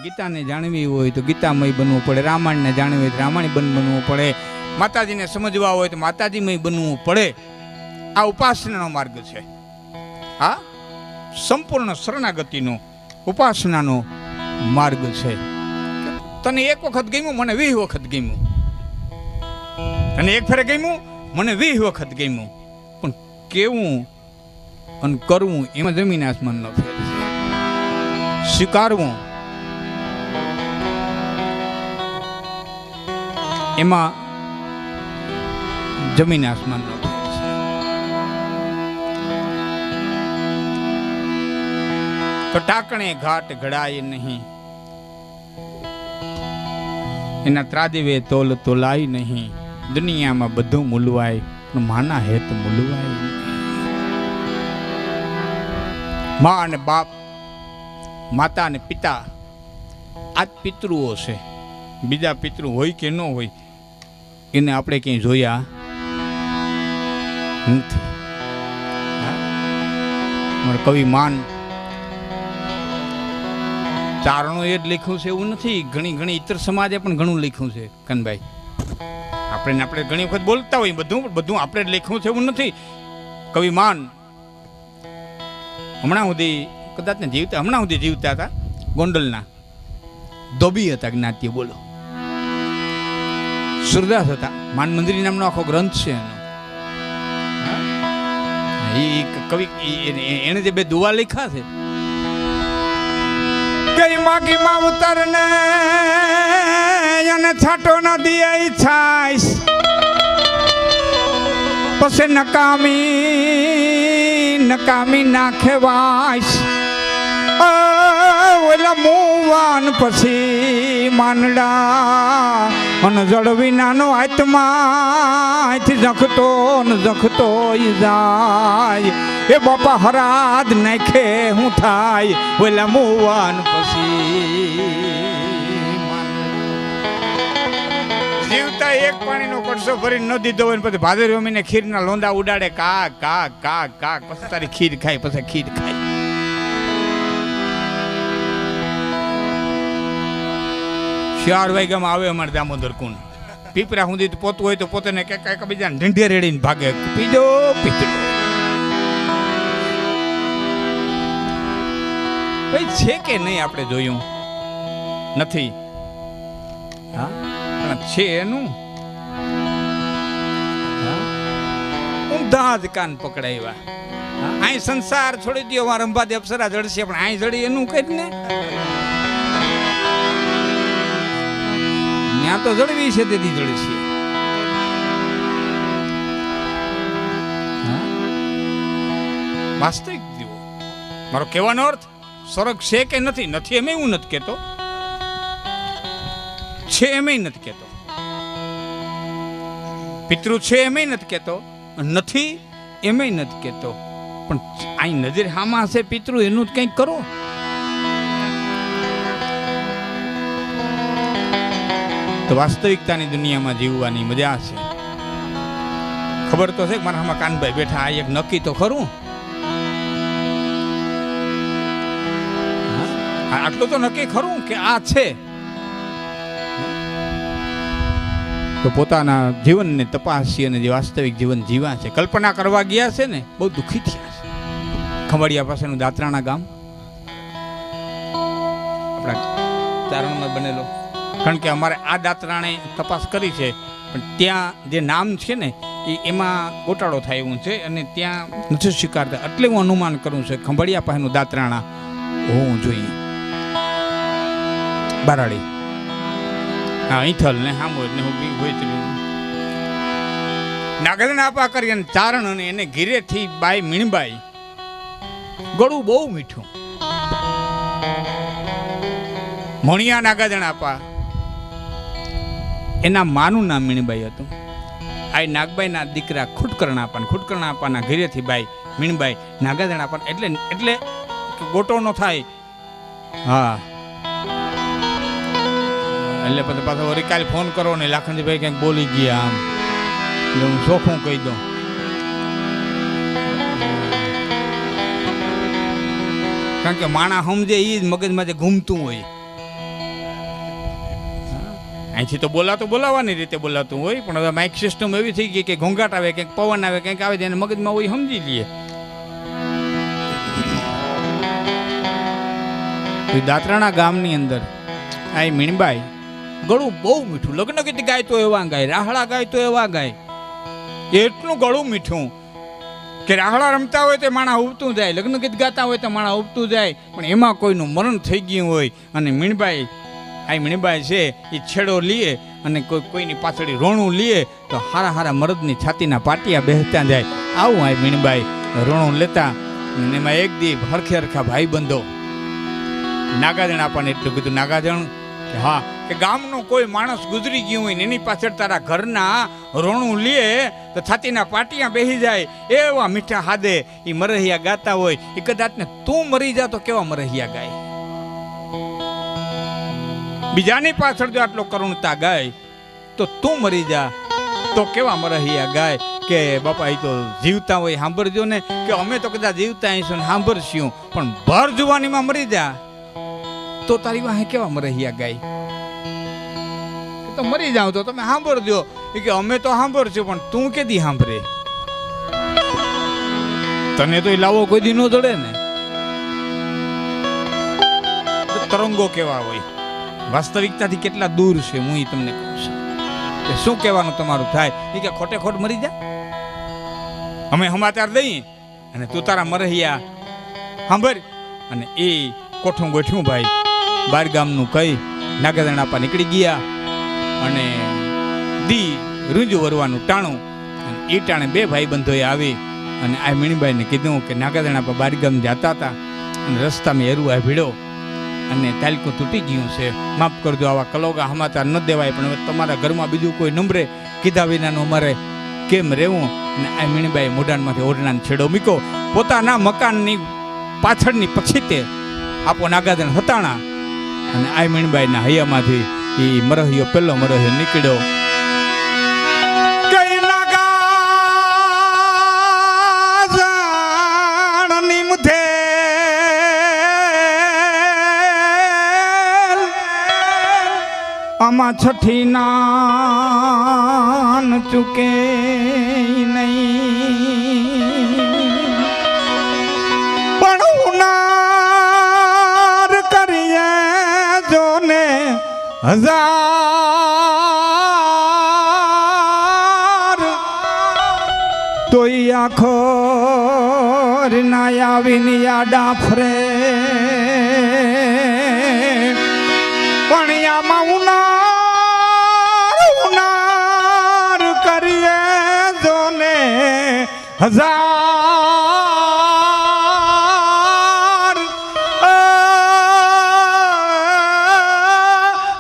ગીતાને જાણવી હોય તો ગીતામય બનવું પડે, રામાયણને જાણવી હોય તો રામાયણ બનવું પડે, માતાજીને સમજવા હોય તો માતાજીમય બનવું પડે. આ ઉપાસનાનો માર્ગ છે. આ સંપૂર્ણ શરણાગતિનો ઉપાસનાનો માર્ગ છે. તને એક વખત ગમ્યું, મને 20 વખત ગમ્યું. તને એક ફેરે ગમ્યું, મને 20 વખત ગમ્યું. પણ કેવું અને કરવું એમાં જમીન આસમાનનો ફેર છે. સ્વીકારવું એમાં જમીન આસમાનનો ફેર છે. તો ટાકણે ઘાટ ઘડાય નહીં, એના ત્રાદિવે તોલ તોલાય નહીં. દુનિયામાં બધું મૂલવાય પણ માના હેત મૂલવાય નહીં. મા અને બાપ, માતા અને પિતા, આ જ પિતૃઓ છે. બીજા પિતૃ હોય કે ન હોય એને આપણે ક્યાંય જોયા નથી. કવિ માન ચારણો એ જ લખ્યું છે એવું નથી. ઘણી ઇતર સમાજે પણ ઘણું લખ્યું છે કનભાઈ. આપણે ઘણી વખત બોલતા હોય બધું આપણે જ લખ્યું છે એવું નથી. કવિ માન હમણાં સુધી જીવતા હતા. ગોંડલના ધોબી હતા જ્ઞાતિય. બોલો, સુરદાસ હતા. માન મંદિરી નામનો આખો ગ્રંથ છે એનો. એ કવિ એને જે 2 દુઆ લખ્યા છે, કઈ માગી માવતર ને અને છાટો ન દિયે ઈચ્છાઈશ, પછી નકામી નાખે વાઈશ. ઓલા મુવાન પછી માંડડા અને જળ વિનાનો આત્મા જખતો જાય. એ બાપા હરાદ નાખે હું થાય ઓલા મુવાન પછી. જીવતા એક પાણીનો કડસો ભરી ન દીધો હોય પછી ભાદરવી મહિને ખીરના લોંદા ઉડાડે. કાક કાક કાક કાક. પછી તારી ખીર ખાય, પછી ખીર ખાય. ચાર વાગ્યામાં આવે અમારે દામોદર કુંડ. પીપરા સુધી પોતું હોય તો પોતે ને કઈક બીજા ઢીંઢે રેડીને ભાગે. પીજો છે કે નહીં આપણે જોયું નથી. હા, પણ છે એનું ઊંધા જ કાન પકડાવ્યા. અહીં સંસાર છોડી દો, અમારા રંભાદી અપ્સરા જડશે, પણ અહીં જડી એનું કઈ ને ત્યાં તો જળવી છે, તેથી જળશે. વાસ્તવિક જીવો. મારો કહેવાનો અર્થ સ્વર્ગ છે કે નથી એમ હું નથી કહેતો, છે એમ નથી કહેતો, પિતૃ છે એમ નથી કહેતો, નથી એમ નથી કહેતો. પણ અહીં નજર હામાં હશે પિતૃ, એનું જ કંઈક કરો. તો વાસ્તવિકતાની દુનિયામાં જીવવાની મજા છે. ખબર તો છે કે મારા આમાં કાનભાઈ બેઠા, આ એક નક્કી તો ખરું. આટલું તો નક્કી ખરું કે આ છે. તો પોતાના જીવનને તપાસી અને જે વાસ્તવિક જીવન જીવા છે, કલ્પના કરવા ગયા છે ને, બહુ દુઃખી થયા છે. ખંભાળિયા પાસેનું દાત્રાણા ગામ આપણા ચારણમાં બનેલો. કારણ કે અમારે આ દાત્રાણે તપાસ કરી છે, પણ ત્યાં જે નામ છે ને એમાં ગોટાળો થાય એવું છે અને ત્યાં નથી સ્વીકારતા. એટલે હું અનુમાન કરું છું ખંભાળિયા પાસેનું દાત્રાણા હોવું જોઈએ. બારાડી, હા, ઈથલ ને હામોદ ને નાગલના આપા કરી અને ચારણ અને એને ઘીરેથી બાઈ મીણબાઈ. ગળું બહુ મીઠું. મણિયા નાગાજણા આપા, એના માનું નામ મીણબાઈ હતું. આ નાગબાઈના દીકરા ખુટકરણા આપાના ઘરેથી બાઈ મીણબાઈ નાગાજણા આપા. એટલે ગોટો નો થાય. હા, એટલે પછી પાછો વળી કાલે ફોન કરો ને લાખનજીભાઈ કંઈક બોલી ગયા આમ, એટલે હું ચોખ્ખું કહી દઉં. કારણ કે માણા સમજે એ જ મગજમાં જે ઘૂમતું હોય. અહીંથી તો બોલાવવાની રીતે બોલાતું હોય, પણ હવે માઇક સિસ્ટમ એવી થઈ ગઈ કે ઘોંઘાટ આવે, કંઈક પવન આવે, કંઈક આવે જેને મગજમાં હોય સમજી લઈએ. દાત્રાણા ગામની અંદર આ મીણબાઈ ગળું બહુ મીઠું, લગ્ન ગીત ગાય તો એવા ગાય, રાહડા ગાય તો એવા ગાય, એટલું ગળું મીઠું કે રાહડા રમતા હોય તો માણા ઉબતું જાય, લગ્ન ગીત ગાતા હોય તો માણા ઉબતું જાય. પણ એમાં કોઈનું મરણ થઈ ગયું હોય અને મીણબાઈ છે એ છેડો લીએ અને કોઈની પાછળ રોણું લીએ તો હારા હારા મરદની છાતીના પાટિયા બેસતા જાય. આવું આ મીણબાઈ રોણું લેતા. અને એમાં એક દી હરખે હરખા ભાઈ બંધો નાગાજણ આપણને એટલું કીધું, નાગાજણ કે હા કે ગામનો કોઈ માણસ ગુજરી ગયું હોય ને એની પાછળ તારા ઘરના રોણું લે તો છાતીના પાટિયા બેસી જાય. એવા મીઠા હાદે એ મરહિયા ગાતા હોય. એ કદાચ ને તું મરી જા તો કેવા મરહિયા ગાય, બીજાની પાછળ જો આટલો કરુણતા ગાય તો તું મરી જા તો કેવા મરહિયા ગાય. કે બાપા એ તો જીવતા હોય સાંભળજો ને, કે અમે તો કદાચ જીવતા આવીશું ને સાંભળશું, પણ ભર જુવાનીમાં મરી જા તો તારી વાહે કેવા મરહિયા ગાય. તો મરી જાવ તો તમે સાંભળજો, કે અમે તો સાંભળશું પણ તું કેદી સાંભળે, તને તો લાવો કોઈ દી ન જડે ને. તરંગો કેવા હોય, વાસ્તવિકતાથી કેટલા દૂર છે હું એ તમને કહું છું. કે શું કહેવાનું તમારું થાય એ કે ખોટે ખોટ મરી જા, અમે સમાચાર દઈએ અને તું તારા મરહિયા સાંભળ. અને એ કોઠું ગોઠ્યું ભાઈ બાર ગામનું કઈ નાગાજણ આપવા નીકળી ગયા અને દી રૂંજું વરવાનું ટાણું. અને એ ટાણે બે ભાઈ બંધોએ આવી અને આ મીણબાઈને કીધું કે નાગાજણ આપવા બાર ગામ જતા હતા અને રસ્તામાં એરું આ ભીડો અને તાલકું તૂટી ગયું છે, માફ કરજો, આવા કલોગા સમાચાર ન દેવાય, પણ હવે તમારા ઘરમાં બીજું કોઈ નંબરે કીધા વિનાનું અમારે કેમ રહેવું. અને આ મીણબાઈ મોઢાનમાંથી ઓઢણાનો છેડો મૂક્યો, પોતાના મકાનની પાછળની પછી તે આપો નાગાજણ હતાણા. અને આ મીણબાઈના હૈયામાંથી એ મરહિયો પહેલો મરહિયો નીકળ્યો. કઈ નાગાજણ નિમથે આમાં છઠ્ઠી નાન ચૂકે નહીં, પણ ઉનાર કરીએ જોને હજાર તોય આખો ના આવીને યા ડાફરે. પણ આમાં ઉનાર કરીએ જોને હજાર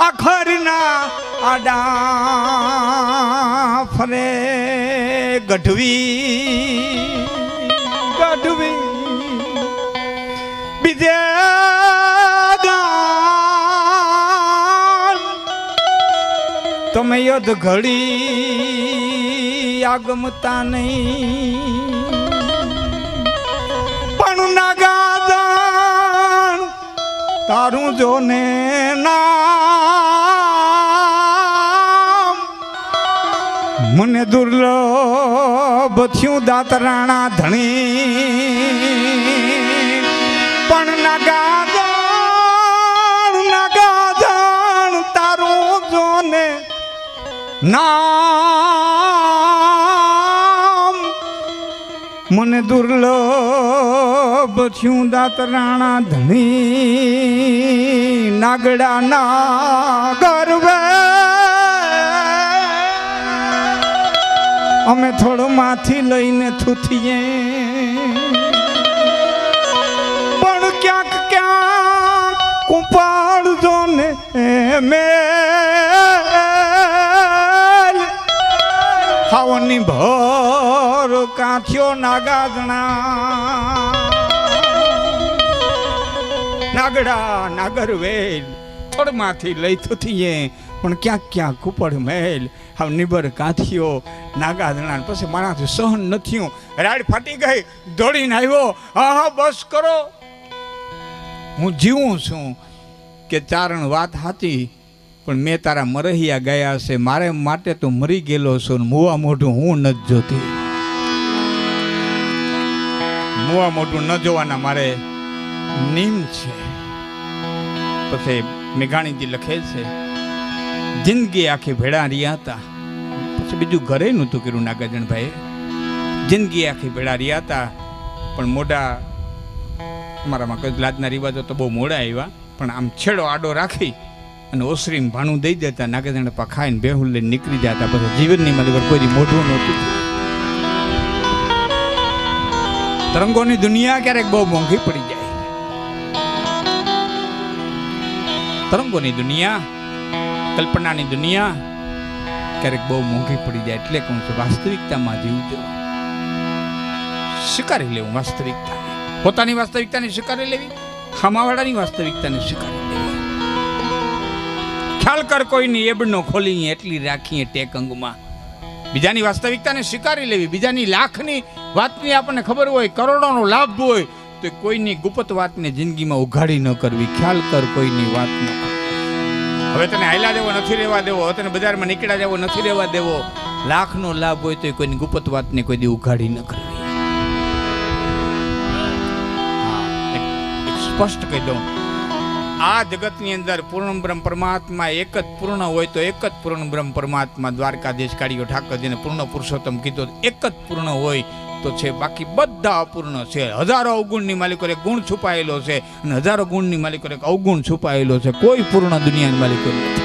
આખરના આડા ફરે. ગઢવી બીજે તમે યદ ઘડી આગમતા નહીં, પણ નાગાજણ તારું જોને નામ મને દુર્લભ થયું દાતરાણા ધણી. પણ નાગાજણ તારું જોને નામ મને દુર્લભ થયું દાતરાણા ધણી. નાગડા ના ગરવે અમે થોડું માથી લઈને થૂથીએ, પણ ક્યાંક ક્યાંક કુંપાડજો ને ખાવાની ભર કાઠ્યો નાગાજણા. નાગડા નાગર વેલ થોડમાંથી લઈ થૂથીએ, પણ ક્યાંક ક્યાંક કુપડ મેલ હાવ નિબર કાંથીઓ નાગાજણા. પછી મારાથી સહન નથી, રાડ ફાટી ગઈ, દોડીને આવ્યો. હા બસ કરો, હું જીવું છું કે ચારણ વાત સાચી, પણ મેં તારા મરહિયા ગયા છે, મારે માટે તો મરી ગયેલો છું, મુવા મોઢું હું નથી જોતી. મુવા મોઢું ન જોવાના મારે નીમ છે. પછી મેઘાણીજી લખે છે, જિંદગી આખી ભેળા રહ્યા હતા. પછી બીજું ઘરે નહોતું કર્યું નાગાર્જુનભાઈ. જિંદગી આખી ભેળા રહ્યા હતા, પણ મોઢા અમારામાં કઈ લાજના રિવાજો તો બહુ મોડા આવ્યા, પણ આમ છેડો આડો રાખી અને ઓસરીને ભાણું દઈ દેતા. નાગાર્જુન પા ખાઈને બેહુલ લઈને નીકળી જતા. પછી જીવનની મારી કોઈ મોઢું નહોતું. તરંગોની દુનિયા ક્યારેક બહુ મોંઘી પડી જાય. તરંગોની દુનિયા, કલ્પનાની દુનિયા ક્યારેક બહુ મોંઘી પડી જાય. એટલે કહું છું, વાસ્તવિકતામાં જીવજો. સ્વીકારી લેવું વાસ્તવિકતા, પોતાની વાસ્તવિકતાને સ્વીકારી લેવી, ખામાવાળાની વાસ્તવિકતાને સ્વીકારી લેવી. ખ્યાલ કર કોઈની એબડનો ખોલી એટલી રાખીએ ટેક અંગમાં. બીજાની વાસ્તવિકતાને સ્વીકારી લેવી. બીજાની લાખની વાતની આપણને ખબર હોય, કરોડોનો લાભ હોય, તો કોઈની ગુપ્ત વાતને જિંદગીમાં ઉઘાડી ન કરવી. ખ્યાલ કર કોઈની વાત ન કરવી. હવે તને હાયલા દેવો નથી રહેવા દેવો, હવે તને બજારમાં નીકળ્યા દેવો નથી રહેવા દેવો. લાખનો લાભ હોય તો કોઈની ગુપ્ત વાતને કોઈ દી ઉઘાડી ન કરવી. સ્પષ્ટ કહી દઉં, આ જગતની અંદર પૂર્ણ બ્રહ્મ પરમાત્મા એક જ પૂર્ણ હોય તો એક જ પૂર્ણ બ્રહ્મ પરમાત્મા. દ્વારકાધીશ કાળીઓ ઠાકરજીને પૂર્ણ પુરુષોત્તમ કીધો, એક જ પૂર્ણ હોય તો છે, બાકી બધા અપૂર્ણ છે. હજારો અવગુણની માલિકો એક ગુણ છુપાયેલો છે, અને હજારો ગુણની માલિકો એક અવગુણ છુપાયેલો છે. કોઈ પૂર્ણ દુનિયાની માલિકો નથી.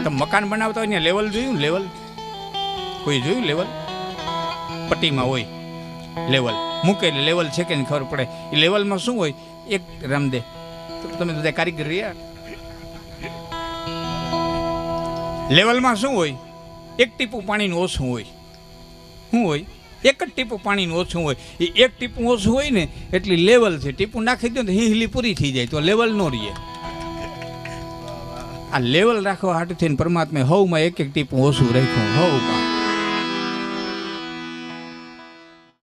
તમે મકાન બનાવતા હોય ને લેવલ જોયું? લેવલ કોઈ જોયું? લેવલ પટ્ટીમાં હોય લેવલ મૂકેલી. લેવલ છે કે ખબર પડે. એ લેવલમાં શું હોય? એક રામદે તમે બધા કારીગર રહ્યા, લેવલમાં શું હોય? એક ટીપું પાણીનું ઓછું હોય. શું હોય? એક જ ટીપું પાણીનું ઓછું હોય. એ એક ટીપું ઓછું હોય ને એટલી લેવલ છે. ટીપું નાખી દો તો હિહલી પૂરી થઈ જાય, તો લેવલ નો રહીએ. આ લેવલ રાખવા હાટુ થઈને પરમાત્માએ હવમાં એક એક ટીપું ઓછું રાખ્યું. હવમાં